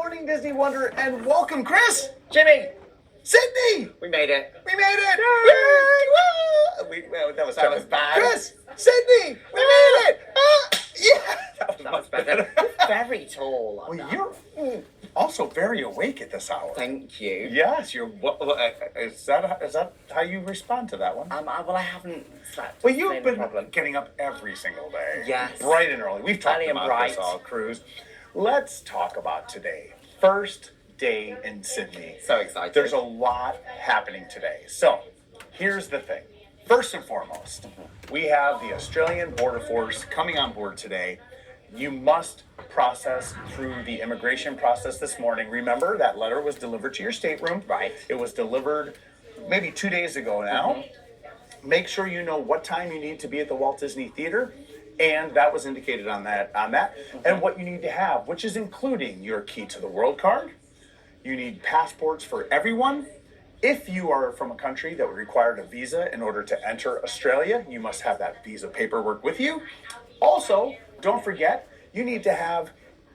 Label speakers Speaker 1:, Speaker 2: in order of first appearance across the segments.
Speaker 1: morning, Disney Wonder, and welcome, Chris,
Speaker 2: Jimmy,
Speaker 1: Sydney.
Speaker 2: we made it.
Speaker 1: We made it! Yay! Well, that was
Speaker 2: bad.
Speaker 1: Chris, Sydney, we made it! Yeah,
Speaker 2: That was better. Very tall.
Speaker 1: Well, you're also very awake at this hour.
Speaker 2: Thank you.
Speaker 1: Yes, you're. Is that how you respond to that one?
Speaker 2: Well, I haven't slept.
Speaker 1: Well, you've
Speaker 2: Same
Speaker 1: been
Speaker 2: problem.
Speaker 1: getting up every single day.
Speaker 2: Yes.
Speaker 1: Bright and early. We've talked
Speaker 2: Early and
Speaker 1: about
Speaker 2: bright.
Speaker 1: this all cruise. Let's talk about today. First day in Sydney.
Speaker 2: So excited.
Speaker 1: There's a lot happening today. So, here's the thing. First and foremost, we have the Australian Border Force coming on board today. You must process through the immigration process this morning. Remember, that letter was delivered to your stateroom.
Speaker 2: Right.
Speaker 1: It was delivered maybe 2 days ago now. Make sure you know what time you need to be at the Walt Disney Theater, and that was indicated on that. And what you need to have, which is including your Key to the World card. You need passports for everyone. If you are from a country that required a visa in order to enter Australia, you must have that visa paperwork with you. Also, don't forget, you need to have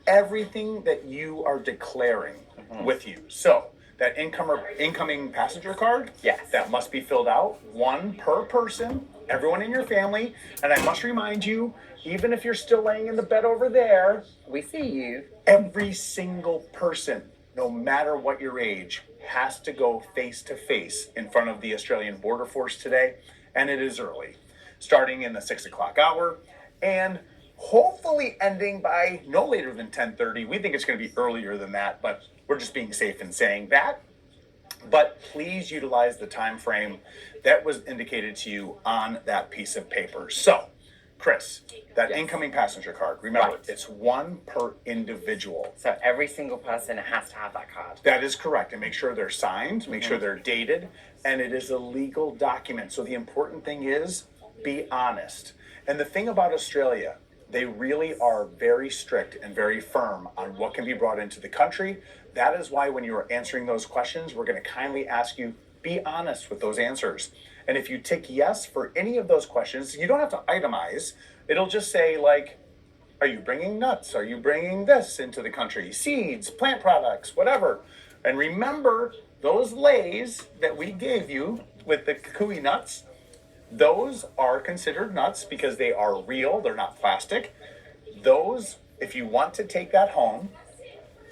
Speaker 1: everything that you are declaring with you. So, that incoming passenger card,
Speaker 2: Yes.
Speaker 1: that must be filled out, one per person, everyone in your family. And I must remind you, even if you're still laying in the bed over there,
Speaker 2: We see you.
Speaker 1: every single person, no matter what your age, has to go face to face in front of the Australian Border Force today. And it is early, starting in the 6 o'clock hour and hopefully ending by no later than 10:30. We think it's going to be earlier than that, but we're just being safe in saying that. But please utilize the time frame that was indicated to you on that piece of paper. So, Chris, that
Speaker 2: Yes.
Speaker 1: incoming passenger card, remember,
Speaker 2: Right.
Speaker 1: it's one per individual.
Speaker 2: So every single person has to have that card.
Speaker 1: That is correct. And make sure they're signed, make sure they're dated, and it is a legal document. So the important thing is be honest. And the thing about Australia, they really are very strict and very firm on what can be brought into the country. That is why when you are answering those questions, we're going to kindly ask you, be honest with those answers. And if you tick yes for any of those questions, you don't have to itemize. It'll just say, like, are you bringing nuts? Are you bringing this into the country? Seeds, plant products, whatever. And remember, those lays that we gave you with the kukui nuts, those are considered nuts because they are real, they're not plastic. Those, if you want to take that home,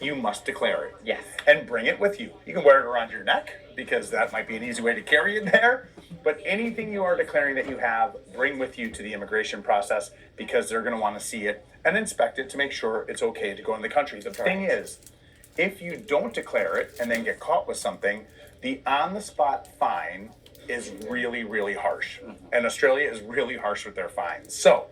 Speaker 1: you must declare it.
Speaker 2: Yes.
Speaker 1: And bring it with you. You can wear it around your neck because that might be an easy way to carry it there. But anything you are declaring that you have, bring with you to the immigration process because they're going to want to see it and inspect it to make sure it's okay to go in the country. The thing is, if you don't declare it and then get caught with something, the on-the-spot fine is really, really harsh. And Australia is really harsh with their fines. So,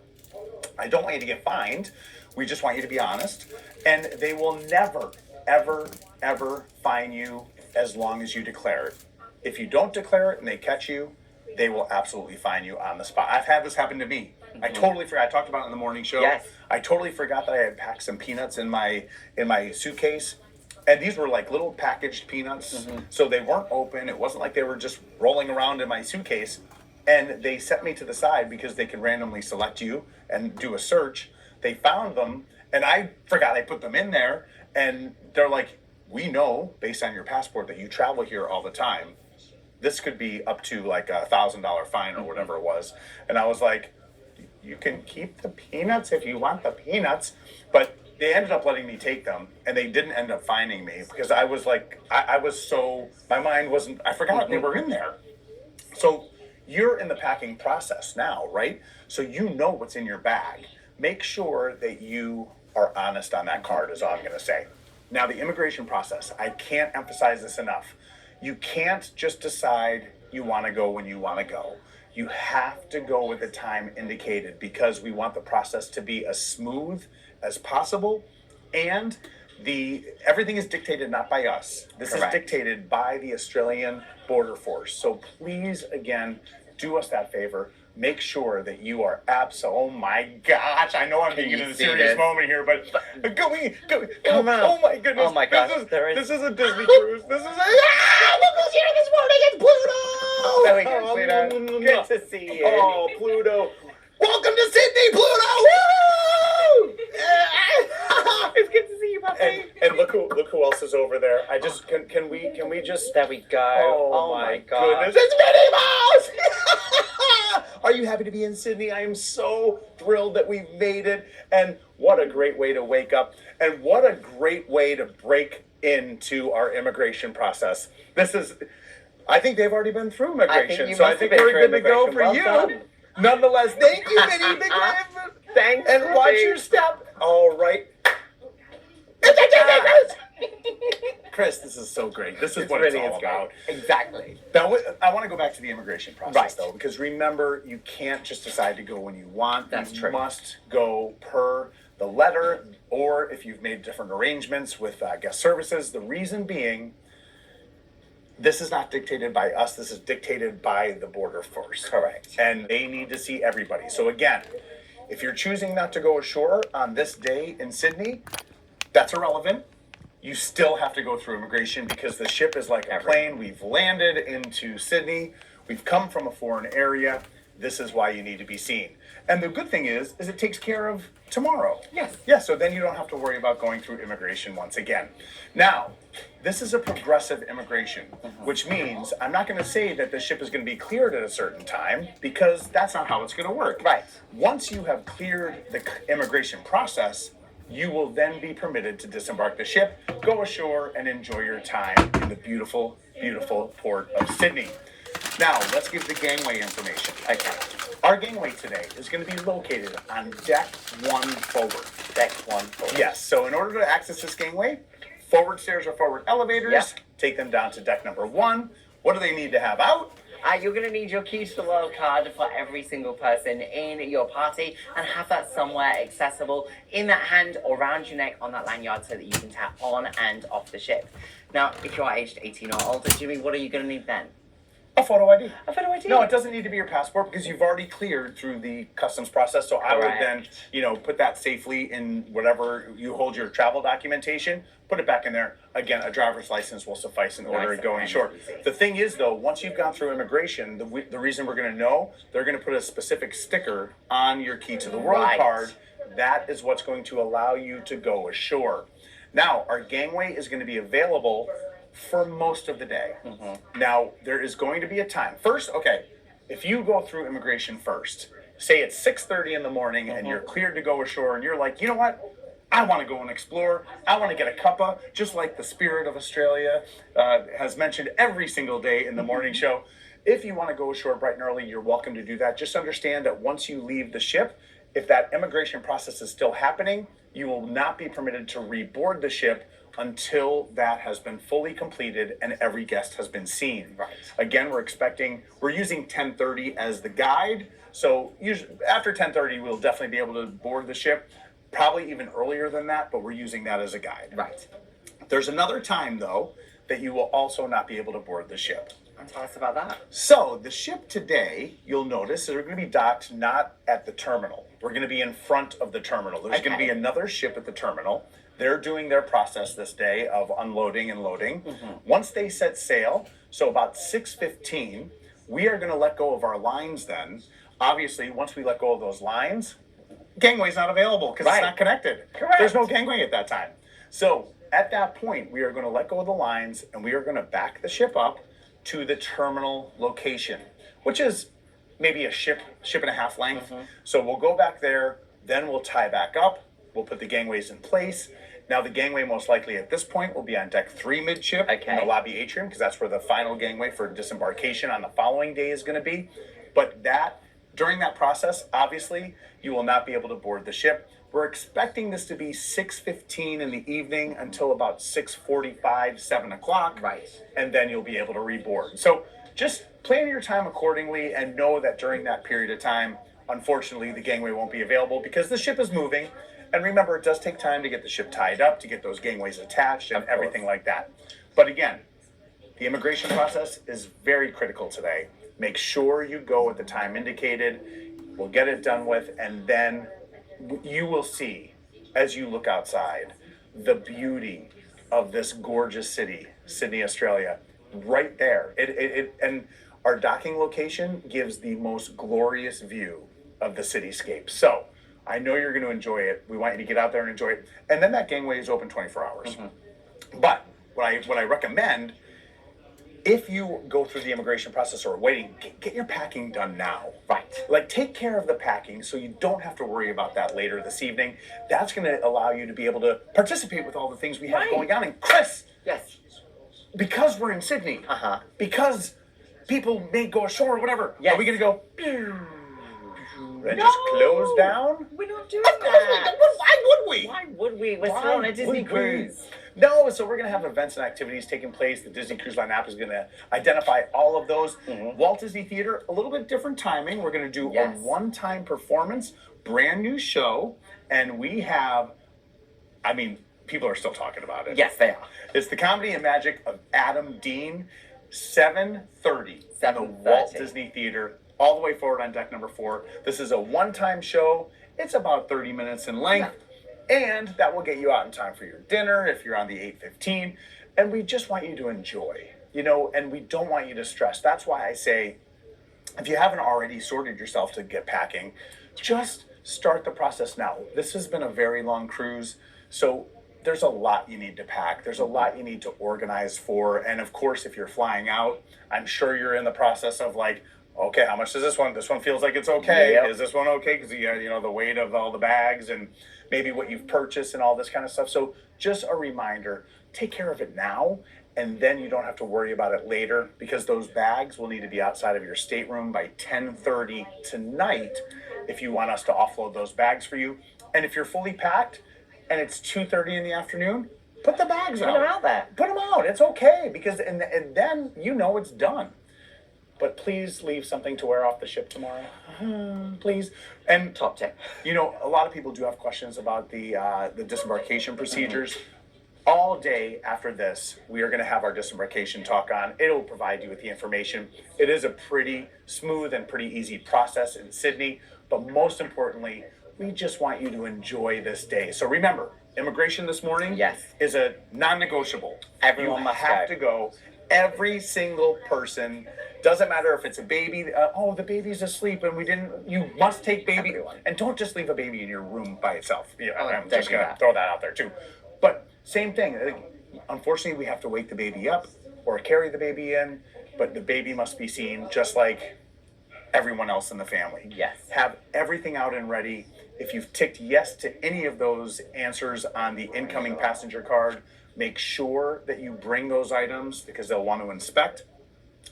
Speaker 1: I don't want you to get fined. We just want you to be honest. And they will never, ever, ever fine you as long as you declare it. If you don't declare it and they catch you, they will absolutely fine you on the spot. I've had this happen to me. I totally forgot. I talked about it in the morning show.
Speaker 2: Yes.
Speaker 1: I totally forgot that I had packed some peanuts in my suitcase. And these were like little packaged peanuts. So they weren't open. It wasn't like they were just rolling around in my suitcase. And they set me to the side because they can randomly select you and do a search. They found them, and I forgot I put them in there. And they're like, we know, based on your passport, that you travel here all the time. This could be up to like $1,000 fine or whatever it was. And I was like, you can keep the peanuts if you want the peanuts. But they ended up letting me take them, and they didn't end up fining me because I was like, I was so, my mind wasn't, I forgot they were in there. So you're in the packing process now, right? So you know what's in your bag. Make sure that you are honest on that card is all I'm going to say. Now, the immigration process, I can't emphasize this enough. You can't just decide you want to go when you want to go. You have to go with the time indicated because we want the process to be as smooth as possible. And everything is dictated not by us. This
Speaker 2: Correct.
Speaker 1: is dictated by the Australian Border Force. So please, again, do us that favor. Make sure that you are oh my gosh, I know I'm being in a serious moment here, but
Speaker 2: Come on.
Speaker 1: Oh my goodness.
Speaker 2: Oh my gosh,
Speaker 1: This is a Disney cruise. This is look who's here this morning, it's Pluto!
Speaker 2: Very good, Pluto. Good to see you.
Speaker 1: Oh, Pluto. Welcome to Sydney, Pluto! Woo!
Speaker 2: It's good to see you, Puppy.
Speaker 1: And look who is over there. I just can we just
Speaker 2: There we go.
Speaker 1: Oh,
Speaker 2: my
Speaker 1: goodness,
Speaker 2: god.
Speaker 1: it's Minnie Mouse! Are you happy to be in Sydney? I am so thrilled that we made it. And what a great way to wake up. And what a great way to break into our immigration process. I think they've already been through immigration, so I think we're good to go for you.
Speaker 2: Done.
Speaker 1: Nonetheless, thank you, Minnie. Big wave.
Speaker 2: Thanks.
Speaker 1: And watch your step. All right. Chris, this is so great. This is what it's all about.
Speaker 2: Exactly.
Speaker 1: Now, I want to go back to the immigration process,
Speaker 2: Right.
Speaker 1: though, because remember, you can't just decide to go when you want.
Speaker 2: That's
Speaker 1: you
Speaker 2: true.
Speaker 1: must go per the letter, or if you've made different arrangements with guest services. The reason being, this is not dictated by us. This is dictated by the border force.
Speaker 2: Correct.
Speaker 1: And they need to see everybody. So again, if you're choosing not to go ashore on this day in Sydney, that's irrelevant. You still have to go through immigration because the ship is like a plane. We've landed into Sydney. We've come from a foreign area. This is why you need to be seen. And the good thing is it takes care of tomorrow.
Speaker 2: Yes.
Speaker 1: Yeah, so then you don't have to worry about going through immigration once again. Now, this is a progressive immigration, which means I'm not going to say that the ship is going to be cleared at a certain time because that's not how it's going to work.
Speaker 2: Right.
Speaker 1: Once you have cleared the immigration process, you will then be permitted to disembark the ship, go ashore, and enjoy your time in the beautiful, beautiful port of Sydney. Now, let's give the gangway information.
Speaker 2: Okay.
Speaker 1: Our gangway today is going to be located on deck 1 forward.
Speaker 2: Deck 1 forward.
Speaker 1: Yes, so in order to access this gangway, forward stairs or forward elevators,
Speaker 2: Yep.
Speaker 1: take them down to deck number 1. What do they need to have out?
Speaker 2: You're going to need your key to the world card for every single person in your party and have that somewhere accessible in that hand or around your neck on that lanyard so that you can tap on and off the ship. Now, if you are aged 18 or older, Jimmy, what are you going to need then?
Speaker 1: A photo ID.
Speaker 2: A photo ID?
Speaker 1: No, it doesn't need to be your passport because you've already cleared through the customs process. So I would then, put that safely in whatever you hold your travel documentation, put it back in there. Again, a driver's license will suffice in order to go ashore. The thing is, though, once you've gone through immigration, the reason we're going to know, they're going to put a specific sticker on your key to the world card. That is what's going to allow you to go ashore. Now, our gangway is going to be available for most of the day. Now, there is going to be a time. First, if you go through immigration first, say it's 6:30 in the morning and you're cleared to go ashore and you're like, you know what? I want to go and explore. I want to get a cuppa, just like the Spirit of Australia has mentioned every single day in the morning show. If you want to go ashore bright and early, you're welcome to do that. Just understand that once you leave the ship, if that immigration process is still happening, you will not be permitted to reboard the ship until that has been fully completed and every guest has been seen.
Speaker 2: Right.
Speaker 1: Again, we're using 10:30 as the guide. So usually after 10:30, we'll definitely be able to board the ship. Probably even earlier than that, but we're using that as a guide.
Speaker 2: Right.
Speaker 1: There's another time, though, that you will also not be able to board the ship.
Speaker 2: And tell us about that.
Speaker 1: So the ship today, you'll notice, is we're going to be docked not at the terminal. We're going to be in front of the terminal. There's going to be another ship at the terminal. They're doing their process this day of unloading and loading. Once they set sail, so about 6:15, we are going to let go of our lines then. Obviously, once we let go of those lines, gangway's not available because it's not connected.
Speaker 2: Correct.
Speaker 1: There's no gangway at that time. So at that point, we are going to let go of the lines and we are going to back the ship up to the terminal location, which is maybe a ship and a half length. So we'll go back there, then we'll tie back up. We'll put the gangways in place. Now the gangway most likely at this point will be on deck 3 midship in the lobby atrium because that's where the final gangway for disembarkation on the following day is going to be. But during that process, obviously, you will not be able to board the ship. We're expecting this to be 6:15 in the evening until about 6:45, 7 o'clock.
Speaker 2: Right.
Speaker 1: And then you'll be able to reboard. So just plan your time accordingly and know that during that period of time, unfortunately, the gangway won't be available because the ship is moving. And remember, it does take time to get the ship tied up, to get those gangways attached and everything like that. But again, the immigration process is very critical today. Make sure you go at the time indicated. We'll get it done with, and then you will see, as you look outside, the beauty of this gorgeous city, Sydney, Australia, right there. And our docking location gives the most glorious view of the cityscape. So I know you're going to enjoy it. We want you to get out there and enjoy it. And then that gangway is open 24 hours. But what I recommend, if you go through the immigration process or waiting, get your packing done now.
Speaker 2: Right.
Speaker 1: Like, take care of the packing so you don't have to worry about that later this evening. That's going to allow you to be able to participate with all the things we have
Speaker 2: Right.
Speaker 1: going on. And Chris,
Speaker 2: Yes.
Speaker 1: because we're in Sydney, because people may go ashore or whatever,
Speaker 2: Yes.
Speaker 1: are we going to go and just close down?
Speaker 2: We're not doing
Speaker 1: Of course we
Speaker 2: that.
Speaker 1: don't. Why would we?
Speaker 2: Why would we? We're
Speaker 1: Why
Speaker 2: still on a
Speaker 1: would
Speaker 2: Disney
Speaker 1: we?
Speaker 2: cruise.
Speaker 1: No, so we're going to have events and activities taking place. The Disney Cruise Line app is going to identify all of those. Walt Disney Theater, a little bit different timing. We're going to do
Speaker 2: Yes.
Speaker 1: a one-time performance, brand new show, and we have, I mean, people are still talking about it.
Speaker 2: Yes, they are.
Speaker 1: It's the Comedy and Magic of Adam Dean, 7:30 at the
Speaker 2: 7:30.
Speaker 1: Walt Disney Theater, all the way forward on deck number 4. This is a one-time show. It's about 30 minutes in length, and that will get you out in time for your dinner if you're on the 8:15. And we just want you to enjoy, and we don't want you to stress. That's why I say, if you haven't already sorted yourself to get packing, just start the process now. This has been a very long cruise, so there's a lot you need to pack. There's a lot you need to organize for. And of course, if you're flying out, I'm sure you're in the process of like, okay, how much does this one? This one feels like it's okay.
Speaker 2: Yep.
Speaker 1: Is this one okay? Because the weight of all the bags and maybe what you've purchased and all this kind of stuff. So just a reminder, take care of it now, and then you don't have to worry about it later, because those bags will need to be outside of your stateroom by 10:30 tonight if you want us to offload those bags for you. And if you're fully packed and it's 2:30 in the afternoon, put the bags out.
Speaker 2: Put them out there.
Speaker 1: Put them out. It's okay, because and then it's done. But please leave something to wear off the ship tomorrow. Please. And
Speaker 2: Top tip.
Speaker 1: a lot of people do have questions about the disembarkation procedures. All day after this, we are going to have our disembarkation talk on. It'll provide you with the information. It is a pretty smooth and pretty easy process in Sydney, but most importantly, we just want you to enjoy this day. So remember, immigration this morning
Speaker 2: Yes.
Speaker 1: is a non-negotiable.
Speaker 2: Everyone
Speaker 1: you
Speaker 2: must
Speaker 1: have
Speaker 2: go.
Speaker 1: to go. Every single person, doesn't matter if it's a baby. The baby's asleep and we didn't. You must take baby,
Speaker 2: Everyone.
Speaker 1: and don't just leave a baby in your room by itself. I'm
Speaker 2: don't
Speaker 1: just
Speaker 2: do
Speaker 1: gonna
Speaker 2: that.
Speaker 1: throw that out there too. But same thing. Unfortunately, we have to wake the baby up or carry the baby in, but the baby must be seen just like everyone else in the family.
Speaker 2: Yes.
Speaker 1: Have everything out and ready. If you've ticked yes to any of those answers on the incoming passenger card, make sure that you bring those items because they'll want to inspect.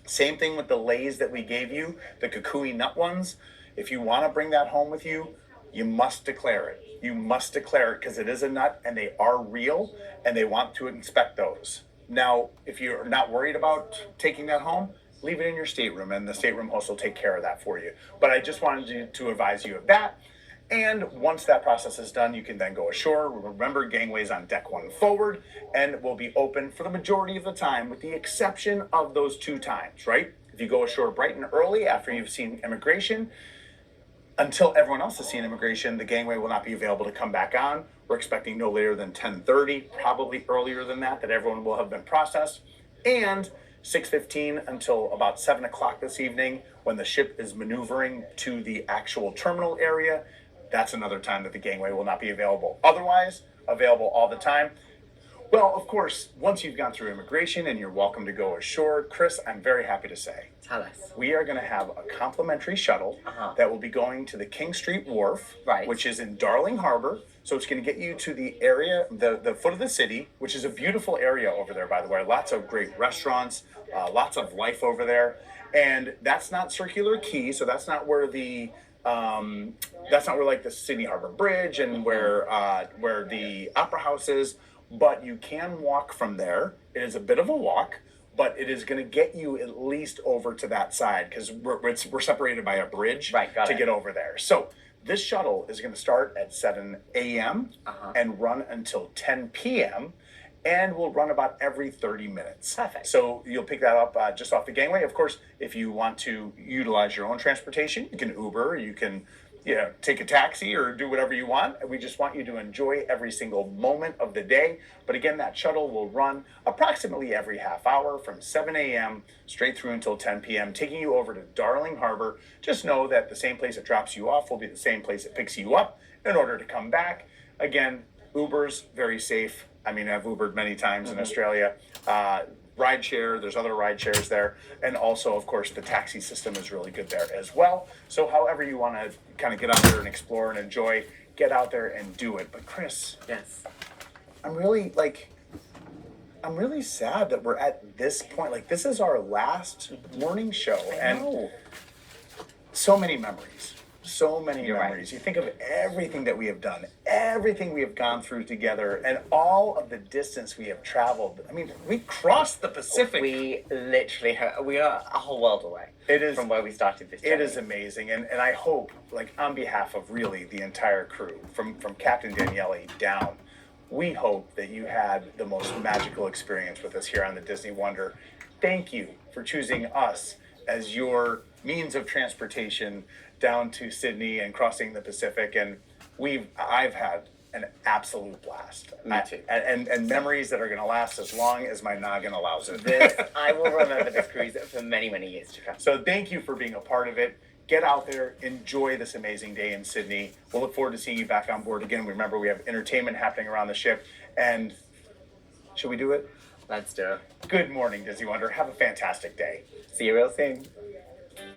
Speaker 1: Same thing with the Lays that we gave you, the Kukui nut ones. If you want to bring that home with you, you must declare it. You must declare it because it is a nut and they are real and they want to inspect those. Now, if you're not worried about taking that home, leave it in your stateroom and the stateroom host will take care of that for you. But I just wanted to advise you of that. And once that process is done, you can then go ashore. Remember, gangways on deck 1 forward, and will be open for the majority of the time, with the exception of those 2 times, right? If you go ashore bright and early after you've seen immigration, until everyone else has seen immigration, the gangway will not be available to come back on. We're expecting no later than 10:30, probably earlier than that everyone will have been processed. And 6:15 until about 7 o'clock this evening, when the ship is maneuvering to the actual terminal area, that's another time that the gangway will not be available. Otherwise, available all the time. Well, of course, once you've gone through immigration and you're welcome to go ashore, Chris, I'm very happy to say,
Speaker 2: Tell us.
Speaker 1: we are going to have a complimentary shuttle that will be going to the King Street Wharf,
Speaker 2: Right.
Speaker 1: which is in Darling Harbor. So it's going to get you to the area, the foot of the city, which is a beautiful area over there, by the way. Lots of great restaurants, lots of life over there. And that's not Circular Quay, so that's not where like the Sydney Harbor Bridge and where the Opera House is. But you can walk from there. It is a bit of a walk, but it is going to get you at least over to that side because we're separated by a bridge to get over there. So this shuttle is going to start at 7 a.m. And run until 10 p.m. and will run about every 30 minutes.
Speaker 2: Perfect.
Speaker 1: So you'll pick that up just off the gangway. Of course, if you want to utilize your own transportation, you can Uber, you can take a taxi or do whatever you want. We just want you to enjoy every single moment of the day. But again, that shuttle will run approximately every half hour from 7 a.m. straight through until 10 p.m., taking you over to Darling Harbor. Just know that the same place it drops you off will be the same place it picks you up in order to come back. Again, Uber's very safe. I mean, I've Ubered many times in Australia. Rideshare, there's other ride shares there. And also, of course, the taxi system is really good there as well. So however you want to kind of get out there and explore and enjoy, get out there and do it. But Chris,
Speaker 2: Yes.
Speaker 1: I'm really sad that we're at this point. Like, this is our last morning show. And so many memories. So many
Speaker 2: You're
Speaker 1: memories.
Speaker 2: right.
Speaker 1: You think of everything that we have done, everything we have gone through together, and all of the distance we have traveled. I mean, we crossed the Pacific.
Speaker 2: We literally we are a whole world away.
Speaker 1: It is
Speaker 2: from where we started this journey.
Speaker 1: It is amazing, and I hope, like, on behalf of really the entire crew, from Captain Daniele down, we hope that you had the most magical experience with us here on the Disney Wonder. Thank you for choosing us as your means of transportation down to Sydney and crossing the Pacific, and I've had an absolute blast.
Speaker 2: Me too.
Speaker 1: And memories that are going to last as long as my noggin allows it.
Speaker 2: I will remember this cruise for many, many years to come.
Speaker 1: So thank you for being a part of it. Get out there, enjoy this amazing day in Sydney. We'll look forward to seeing you back on board again. Remember, we have entertainment happening around the ship. And should we do it?
Speaker 2: Let's do it.
Speaker 1: Good morning, Disney Wonder. Have a fantastic day.
Speaker 2: See you real soon.